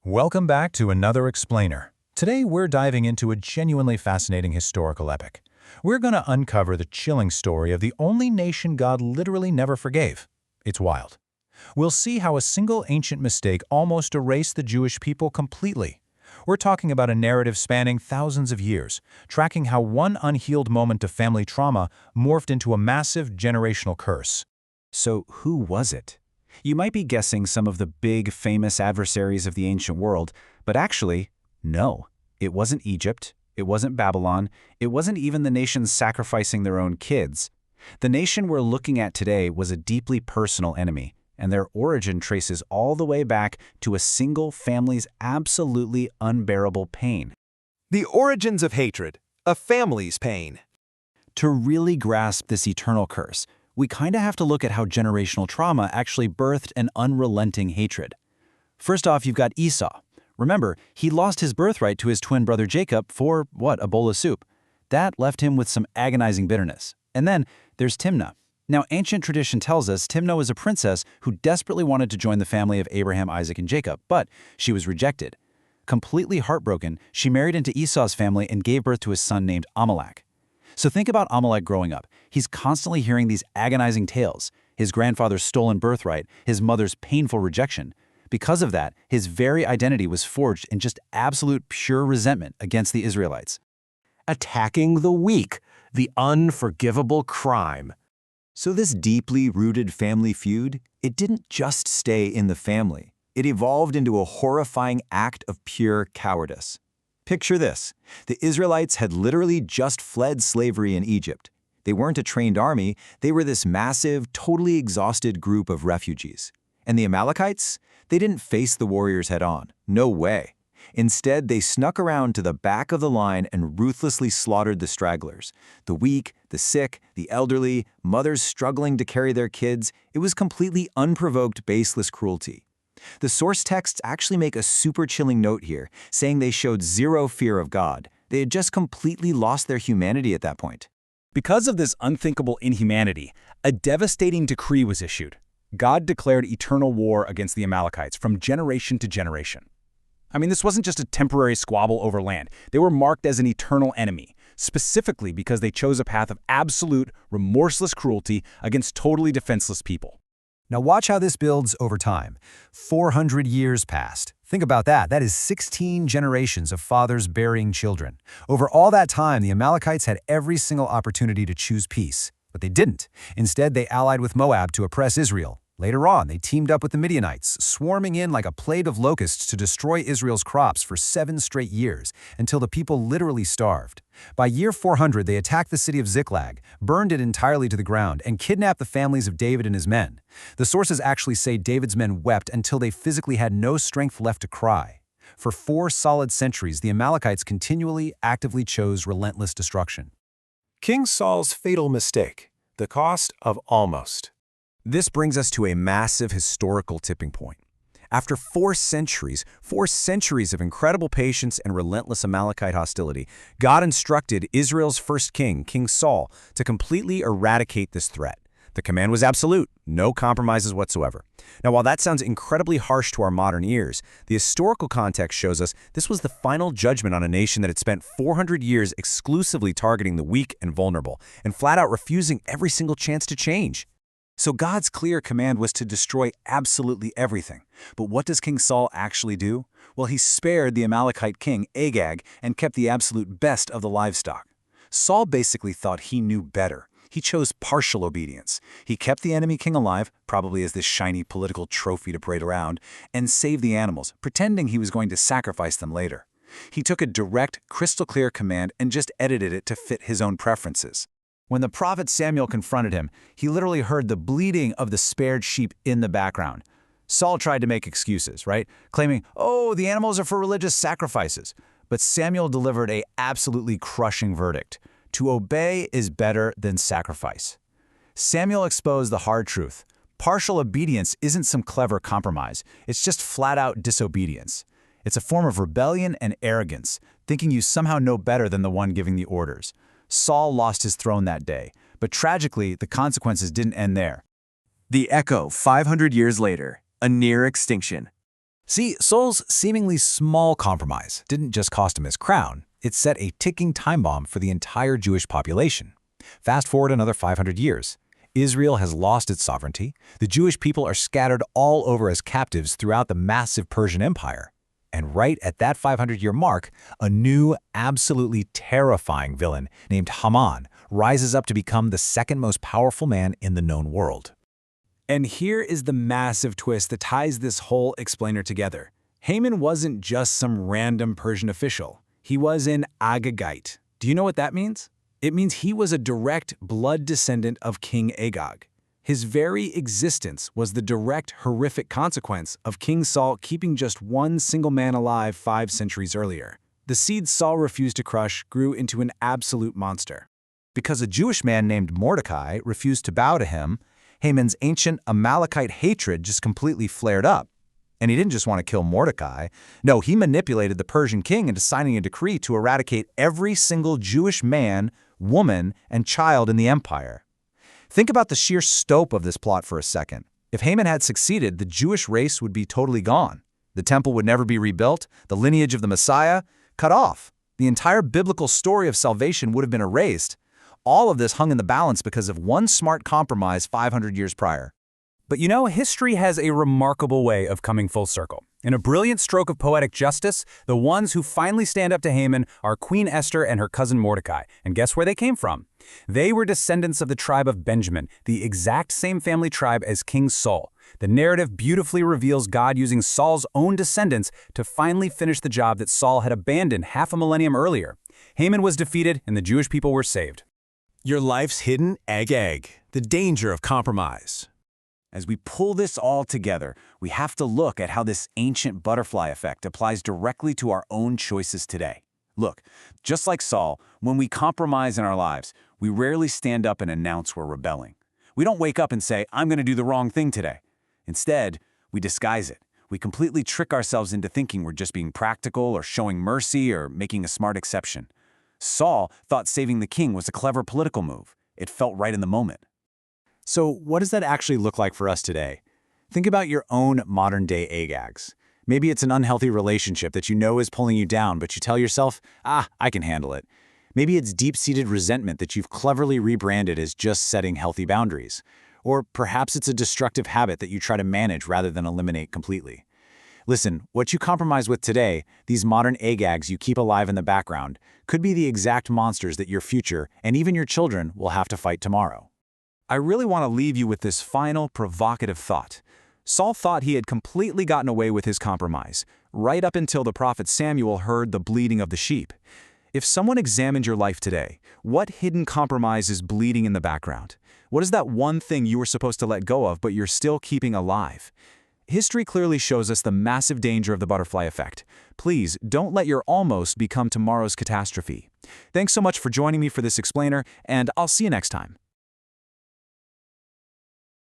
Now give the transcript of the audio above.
Welcome back to another Explainer. Today we're diving into a genuinely fascinating historical epic. We're going to uncover the chilling story of the only nation God literally never forgave. It's wild. We'll see how a single ancient mistake almost erased the Jewish people completely. We're talking about a narrative spanning thousands of years, tracking how one unhealed moment of family trauma morphed into a massive generational curse. So who was it? You might be guessing some of the big, famous adversaries of the ancient world, but actually, no. It wasn't Egypt, it wasn't Babylon, it wasn't even the nations sacrificing their own kids. The nation we're looking at today was a deeply personal enemy, and their origin traces all the way back to a single family's absolutely unbearable pain. The origins of hatred, a family's pain. To really grasp this eternal curse, we kind of have to look at how generational trauma actually birthed an unrelenting hatred. First off, you've got Esau. Remember, he lost his birthright to his twin brother Jacob for, a bowl of soup. That left him with some agonizing bitterness. And then there's Timnah. Now, ancient tradition tells us Timnah was a princess who desperately wanted to join the family of Abraham, Isaac, and Jacob, but she was rejected. Completely heartbroken, she married into Esau's family and gave birth to a son named Amalek. So think about Amalek growing up. He's constantly hearing these agonizing tales, his grandfather's stolen birthright, his mother's painful rejection. Because of that, his very identity was forged in just absolute pure resentment against the Israelites. Attacking the weak, the unforgivable crime. So this deeply rooted family feud, it didn't just stay in the family. It evolved into a horrifying act of pure cowardice. Picture this. The Israelites had literally just fled slavery in Egypt. They weren't a trained army, they were this massive, totally exhausted group of refugees. And the Amalekites? They didn't face the warriors head-on. No way. Instead, they snuck around to the back of the line and ruthlessly slaughtered the stragglers. The weak, the sick, the elderly, mothers struggling to carry their kids. It was completely unprovoked, baseless cruelty. The source texts actually make a super chilling note here, saying they showed zero fear of God. They had just completely lost their humanity at that point. Because of this unthinkable inhumanity, a devastating decree was issued. God declared eternal war against the Amalekites from generation to generation. I mean, this wasn't just a temporary squabble over land. They were marked as an eternal enemy, specifically because they chose a path of absolute, remorseless cruelty against totally defenseless people. Now watch how this builds over time. 400 years passed. Think about that. That is 16 generations of fathers burying children. Over all that time, the Amalekites had every single opportunity to choose peace. But they didn't. Instead, they allied with Moab to oppress Israel. Later on, they teamed up with the Midianites, swarming in like a plague of locusts to destroy Israel's crops for 7 straight years, until the people literally starved. By year 400, they attacked the city of Ziklag, burned it entirely to the ground, and kidnapped the families of David and his men. The sources actually say David's men wept until they physically had no strength left to cry. For 4 solid centuries, the Amalekites continually, actively chose relentless destruction. King Saul's fatal mistake, the cost of almost. This brings us to a massive historical tipping point. After 4 centuries of incredible patience and relentless Amalekite hostility, God instructed Israel's first king, King Saul, to completely eradicate this threat. The command was absolute, no compromises whatsoever. Now, while that sounds incredibly harsh to our modern ears, the historical context shows us this was the final judgment on a nation that had spent 400 years exclusively targeting the weak and vulnerable, and flat out refusing every single chance to change. So God's clear command was to destroy absolutely everything. But what does King Saul actually do? Well, he spared the Amalekite king, Agag, and kept the absolute best of the livestock. Saul basically thought he knew better. He chose partial obedience. He kept the enemy king alive, probably as this shiny political trophy to parade around, and saved the animals, pretending he was going to sacrifice them later. He took a direct, crystal-clear command and just edited it to fit his own preferences. When the prophet Samuel confronted him, he literally heard the bleating of the spared sheep in the background. Saul tried to make excuses, right? Claiming, oh, the animals are for religious sacrifices. But Samuel delivered an absolutely crushing verdict. To obey is better than sacrifice. Samuel exposed the hard truth. Partial obedience isn't some clever compromise. It's just flat-out disobedience. It's a form of rebellion and arrogance, thinking you somehow know better than the one giving the orders. Saul lost his throne that day, but tragically, the consequences didn't end there. The echo 500 years later, a near extinction. See, Saul's seemingly small compromise didn't just cost him his crown, it set a ticking time bomb for the entire Jewish population. Fast forward another 500 years. Israel has lost its sovereignty. The Jewish people are scattered all over as captives throughout the massive Persian Empire. And right at that 500-year mark, a new, absolutely terrifying villain named Haman rises up to become the second most powerful man in the known world. And here is the massive twist that ties this whole explainer together. Haman wasn't just some random Persian official. He was an Agagite. Do you know what that means? It means he was a direct blood descendant of King Agag. His very existence was the direct, horrific consequence of King Saul keeping just one single man alive 5 centuries earlier. The seed Saul refused to crush grew into an absolute monster. Because a Jewish man named Mordecai refused to bow to him, Haman's ancient Amalekite hatred just completely flared up. And he didn't just want to kill Mordecai. No, he manipulated the Persian king into signing a decree to eradicate every single Jewish man, woman, and child in the empire. Think about the sheer scope of this plot for a second. If Haman had succeeded, the Jewish race would be totally gone. The temple would never be rebuilt, the lineage of the Messiah cut off. The entire biblical story of salvation would have been erased. All of this hung in the balance because of one smart compromise 500 years prior. But you know, history has a remarkable way of coming full circle. In a brilliant stroke of poetic justice, the ones who finally stand up to Haman are Queen Esther and her cousin Mordecai. And guess where they came from? They were descendants of the tribe of Benjamin, the exact same family tribe as King Saul. The narrative beautifully reveals God using Saul's own descendants to finally finish the job that Saul had abandoned half a millennium earlier. Haman was defeated and the Jewish people were saved. Your life's hidden egg, the danger of compromise. As we pull this all together, we have to look at how this ancient butterfly effect applies directly to our own choices today. Look, just like Saul, when we compromise in our lives, we rarely stand up and announce we're rebelling. We don't wake up and say, I'm going to do the wrong thing today. Instead, we disguise it. We completely trick ourselves into thinking we're just being practical or showing mercy or making a smart exception. Saul thought saving the king was a clever political move. It felt right in the moment. So what does that actually look like for us today? Think about your own modern-day Agags. Maybe it's an unhealthy relationship that you know is pulling you down, but you tell yourself, I can handle it. Maybe it's deep-seated resentment that you've cleverly rebranded as just setting healthy boundaries. Or perhaps it's a destructive habit that you try to manage rather than eliminate completely. Listen, what you compromise with today, these modern Agags you keep alive in the background, could be the exact monsters that your future and even your children will have to fight tomorrow. I really want to leave you with this final, provocative thought. Saul thought he had completely gotten away with his compromise, right up until the prophet Samuel heard the bleating of the sheep. If someone examined your life today, what hidden compromise is bleeding in the background? What is that one thing you were supposed to let go of but you're still keeping alive? History clearly shows us the massive danger of the butterfly effect. Please don't let your almost become tomorrow's catastrophe. Thanks so much for joining me for this explainer, and I'll see you next time.